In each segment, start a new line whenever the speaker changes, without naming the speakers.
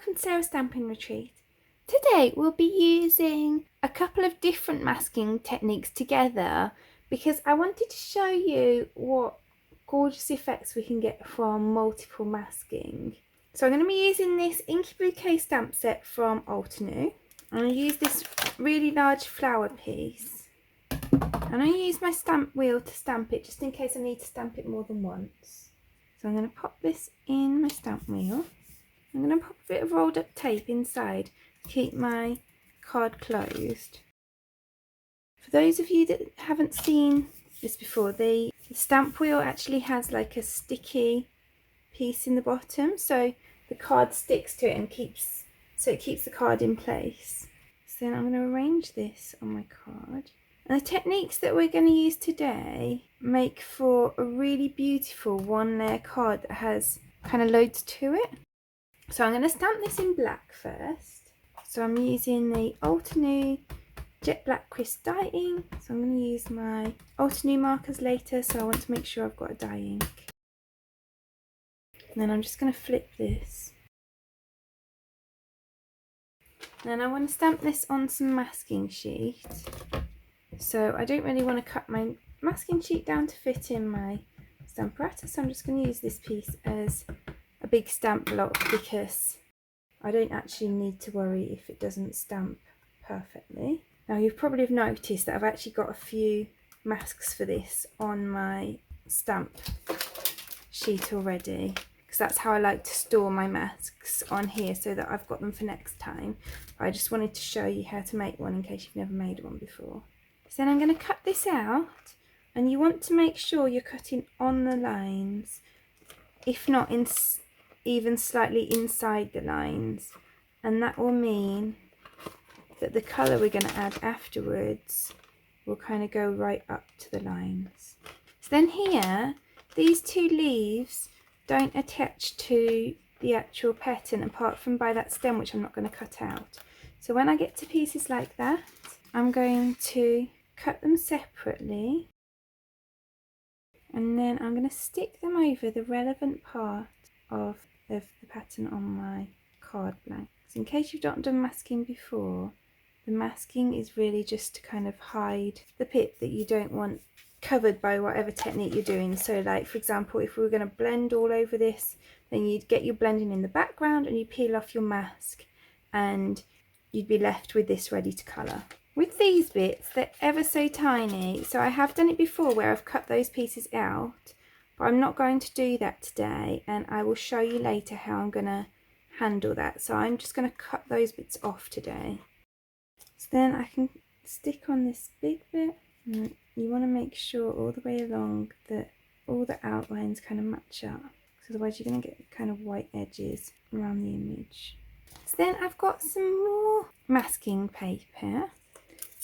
welcome to Sarah's Stamping Retreat. Today we'll be using a couple of different masking techniques together because I wanted to show you what gorgeous effects we can get from multiple masking. So I'm going to be using this Inky Bouquet stamp set from Altenew. I'm going to use this really large flower piece. And I use my stamp wheel to stamp it just in case I need to stamp it more than once. So I'm going to pop this in my stamp wheel. I'm going to pop a bit of rolled up tape inside to keep my card closed. For those of you that haven't seen this before, the stamp wheel actually has like a sticky piece in the bottom, so the card sticks to it and keeps the card in place. So then I'm going to arrange this on my card. And the techniques that we're going to use today make for a really beautiful one layer card that has kind of loads to it. So I'm going to stamp this in black first. So I'm using the Altenew Jet Black Crisp dye ink. So I'm going to use my Altenew markers later, so I want to make sure I've got a dye ink. And then I'm just going to flip this. And then I want to stamp this on some masking sheet. So I don't really want to cut my masking sheet down to fit in my stamp apparatus, so I'm just going to use this piece as a big stamp block because I don't actually need to worry if it doesn't stamp perfectly. Now you probably have noticed that I've actually got a few masks for this on my stamp sheet already, because that's how I like to store my masks on here so that I've got them for next time. But I just wanted to show you how to make one in case you've never made one before. So then I'm going to cut this out, and you want to make sure you're cutting on the lines, if not even slightly inside the lines, and that will mean that the colour we're going to add afterwards will kind of go right up to the lines. So then here, these two leaves don't attach to the actual pattern apart from by that stem, which I'm not going to cut out. So when I get to pieces like that, I'm going to cut them separately, and then I'm going to stick them over the relevant part of the pattern on my card blank. So in case you've not done masking before, the masking is really just to kind of hide the bit that you don't want covered by whatever technique you're doing. So like for example, if we were going to blend all over this, then you'd get your blending in the background and you peel off your mask and you'd be left with this ready to colour. With these bits, they're ever so tiny, so I have done it before where I've cut those pieces out, but I'm not going to do that today, and I will show you later how I'm going to handle that. So I'm just going to cut those bits off today. So then I can stick on this big bit, and you want to make sure all the way along that all the outlines kind of match up, because otherwise you're going to get kind of white edges around the image. So then I've got some more masking paper,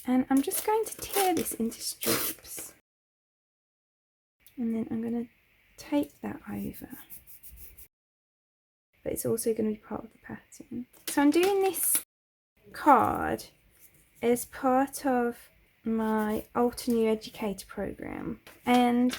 and I'm just going to tear this into strips, and then I'm going to tape that over, but it's also going to be part of the pattern. So I'm doing this card as part of my Altenew Educator program, and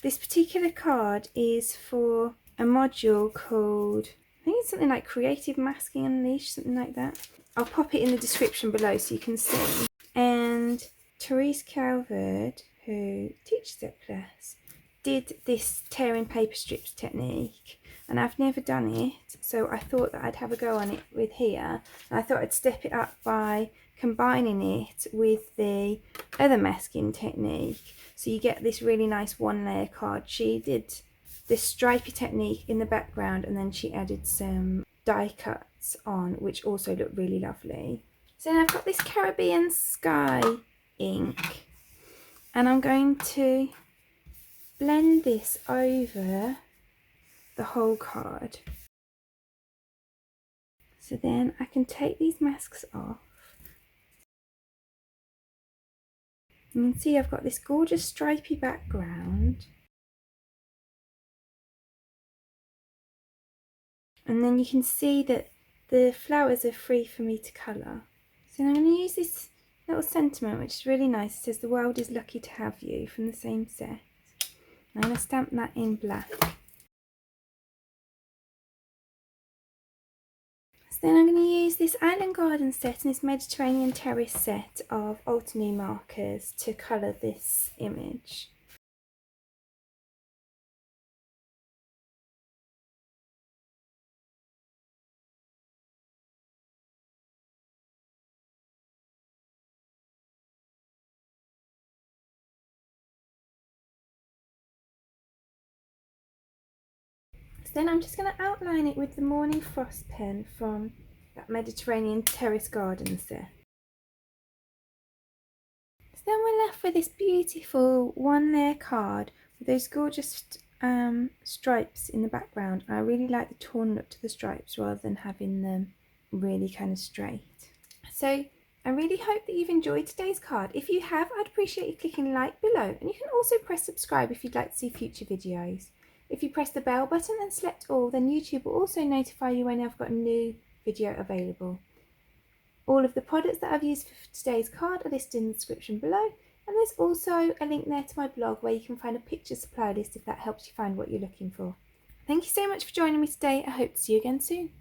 this particular card is for a module called, I think it's something like Creative Masking Unleashed, something like that. I'll pop it in the description below so you can see. And Terrace, who teaches that class, did this tearing paper strips technique, and I've never done it, so I thought that I'd have a go on it with here. And I thought I'd step it up by combining it with the other masking technique, so you get this really nice one layer card. She did this stripy technique in the background, and then she added some die cuts on, which also look really lovely. So now I've got this Caribbean Sky ink, and I'm going to blend this over the whole card. So then I can take these masks off. You can see I've got this gorgeous stripy background, and then you can see that the flowers are free for me to colour. So I'm going to use this little sentiment, which is really nice. It says, "The world is lucky to have you," from the same set. I'm going to stamp that in black. Then I'm going to use this Island Garden set and this Mediterranean Terrace set of Ultimu markers to colour this image. So then I'm just going to outline it with the Morning Frost pen from that Mediterranean Terrace Garden set. So then we're left with this beautiful one layer card with those gorgeous stripes in the background. I really like the torn look to the stripes rather than having them really kind of straight. So I really hope that you've enjoyed today's card. If you have, I'd appreciate you clicking like below, and you can also press subscribe if you'd like to see future videos. If you press the bell button and select all, then YouTube will also notify you when I've got a new video available. All of the products that I've used for today's card are listed in the description below, and there's also a link there to my blog where you can find a picture supply list if that helps you find what you're looking for. Thank you so much for joining me today. I hope to see you again soon.